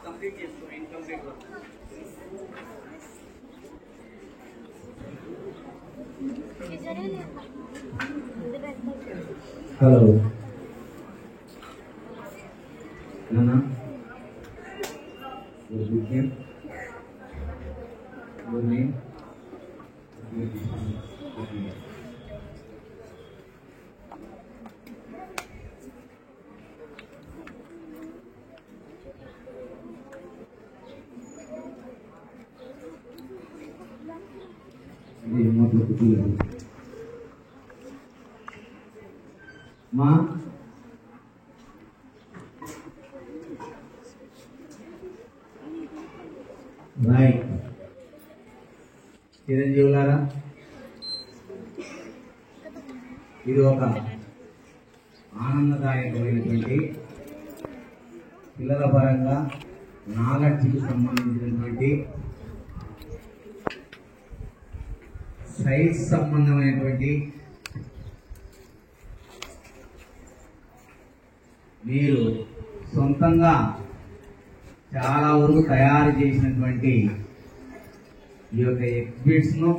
Complete చేసుకో incomplete work. Hello నాన్న, good name, good name, మా రైట్ చిరంజీవులారా, ఇది ఒక ఆనందదాయకమైనటువంటి పిల్లల పరంగా నాలెడ్జ్కి సంబంధించినటువంటి సైన్స్ సంబంధమైనటువంటి మీరు సొంతంగా చాలా వరకు తయారు చేసినటువంటి ఈ యొక్క ఎగ్జిబిట్స్ను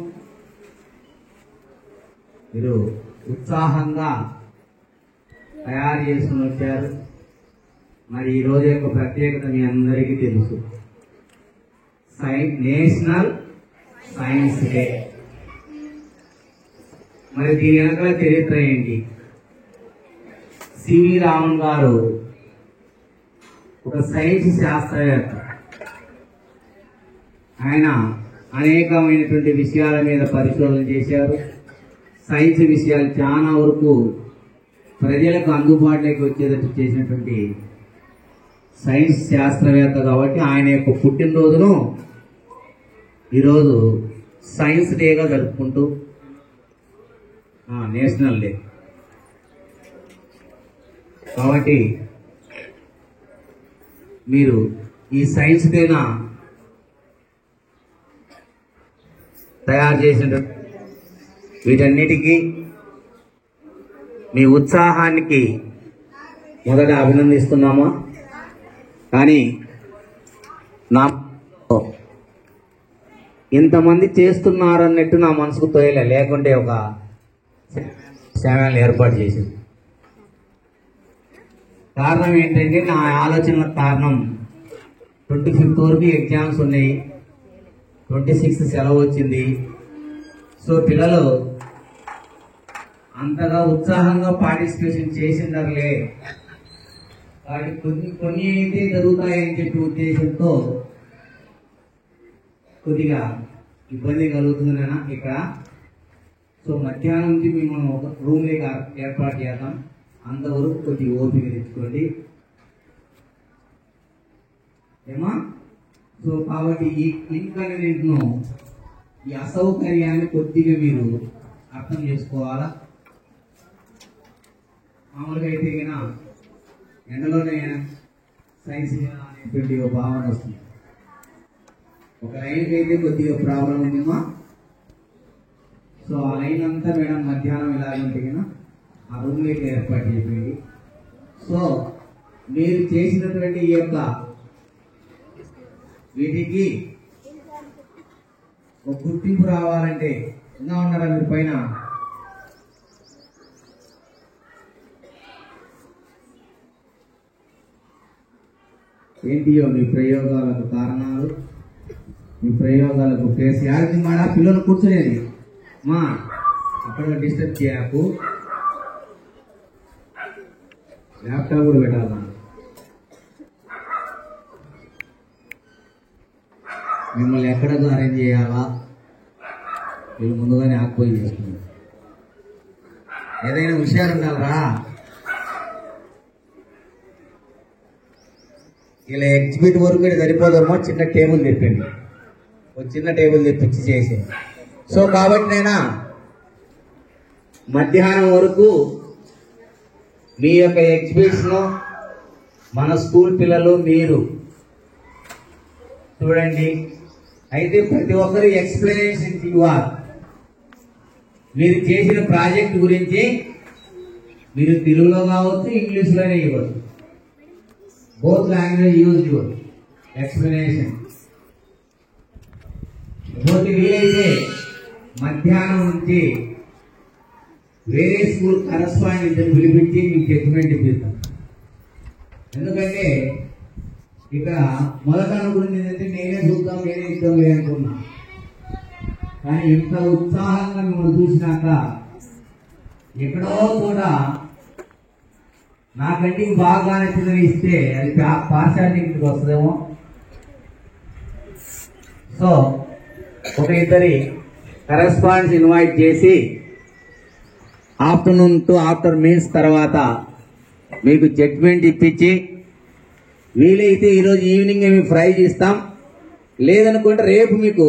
మీరు ఉత్సాహంగా తయారు చేసుకుని వచ్చారు. మరి ఈ రోజు యొక్క ప్రత్యేకత మీ అందరికీ తెలుసు, నేషనల్ సైన్స్ డే. మరి దీని వెనకాల చరిత్ర ఏంటి? సివి రామన్ గారు ఒక సైన్స్ శాస్త్రవేత్త. ఆయన అనేకమైనటువంటి విషయాల మీద పరిశోధన చేశారు. సైన్స్ విషయాలు చాలా వరకు ప్రజలకు అందుబాటులోకి వచ్చేటట్టు చేసినటువంటి సైన్స్ శాస్త్రవేత్త. కాబట్టి ఆయన యొక్క పుట్టినరోజును ఈరోజు సైన్స్ డేగా జరుపుకుంటూ, నేషనల్ డే కాబట్టి మీరు ఈ సైన్స్ డేనా తయారు చేసిన వీటన్నిటికీ మీ ఉత్సాహానికి మొదట అభినందిస్తున్నామా. కానీ నా ఇంతమంది చేస్తున్నారన్నట్టు నా మనసుకు తోయలే, లేకుంటే ఒక ఛానల్ ఏర్పాటు చేసింది. కారణం ఏంటంటే, నా ఆలోచనల కారణం 25th వరకు ఎగ్జామ్స్ ఉన్నాయి, 26th సెలవు వచ్చింది. సో పిల్లలు అంతగా ఉత్సాహంగా పార్టిసిపేషన్ చేసిందరులే, వాటికి కొన్ని అయితే జరుగుతాయని చెప్పి ఉద్దేశంతో కొద్దిగా ఇబ్బంది కలుగుతుంది ఇక్కడ. సో మధ్యాహ్నం నుంచి మేము ఒక రూమ్ ఏర్పాటు చేద్దాం, అంతవరకు కొద్దిగా ఓపిక తెచ్చుకోండి ఏమా. సో కాబట్టి ఈ ఇన్కన్వీనియంట్ను, ఈ అసౌకర్యాన్ని కొద్దిగా మీరు అర్థం చేసుకోవాలా. మామూలుగా అయితే ఎండలోనే సైన్స్ అనేటువంటి ఒక భావన వస్తుంది. ఒక లైన్కి అయితే కొద్దిగా ప్రాబ్లం ఉందమ్మా. సో ఆ లైన్ అంతా మేడం మధ్యాహ్నం ఇలాగంటే ఆ రూమ్ అయితే ఏర్పాటు చేయండి. సో మీరు చేసినటువంటి ఈ యొక్క వీటికి ఒక గుర్తింపు రావాలంటే ఇంకా ఉన్నారా మీరు పైన? ఏంటియో మీ ప్రయోగాలకు కారణాలు, మీ ప్రయోగాలకు ప్లేస్ యాడికి మాడా పిల్లలు కూర్చునేది మా అక్కడ డిస్టర్బ్ చేయకు. ల్యాప్టాప్ కూడా పెట్టాలా? మిమ్మల్ని ఎక్కడకు అరేంజ్ చేయాలా వీళ్ళు ముందుగానే ఆకుపోయి చేస్తున్నారు. ఏదైనా విషయాలు ఉండాలరా. ఇలా ఎగ్జిబిట్ వరకు సరిపోదమ్మా, చిన్న టేబుల్ తెప్పండి, ఒక చిన్న టేబుల్ తెప్పించి చేసి. సో కాబట్టి నేను మధ్యాహ్నం వరకు మీ యొక్క ఎగ్జిబిట్స్ను మన స్కూల్ పిల్లలు మీరు చూడండి. అయితే ప్రతి ఒక్కరు ఎక్స్ప్లెనేషన్ ఇవ్వాలి. మీరు చేసిన ప్రాజెక్ట్ గురించి మీరు తెలుగులో కావచ్చు, ఇంగ్లీష్లోనే ఇవ్వచ్చు. బోత్ లాంగ్వేజ్ యూజ్ ఇవ్వచ్చు. ఎక్స్ప్లెనేషన్. పోతే వీలైతే మధ్యాహ్నం నుంచి వేరే స్కూల్ కరస్పాండెంట్ పిలిపించి మీకు జడ్జిమెంట్ ఇప్పిస్తాం. ఎందుకంటే ఇక్కడ మొదట అనుకున్నది ఏంటంటే నేనే చూద్దాం నేనే ఇద్దాం అనుకున్నా, కానీ ఇంత ఉత్సాహంగా మిమ్మల్ని చూసినాక ఎక్కడో కూడా నాకంటే బాగా నచ్చినవి ఇస్తే అది పాశ్చాత్యకి వస్తుందేమో. సో ఒక ఇద్దరి కరెస్పాండెంట్స్ ఇన్వైట్ చేసి ఆఫ్టర్నూన్ టు ఆఫ్టర్ మీల్స్ తర్వాత మీకు జడ్జ్మెంట్ ఇప్పించి వీలైతే ఈరోజు ఈవినింగ్ మేము ఫ్రై చేస్తాం, లేదనుకుంటే రేపు మీకు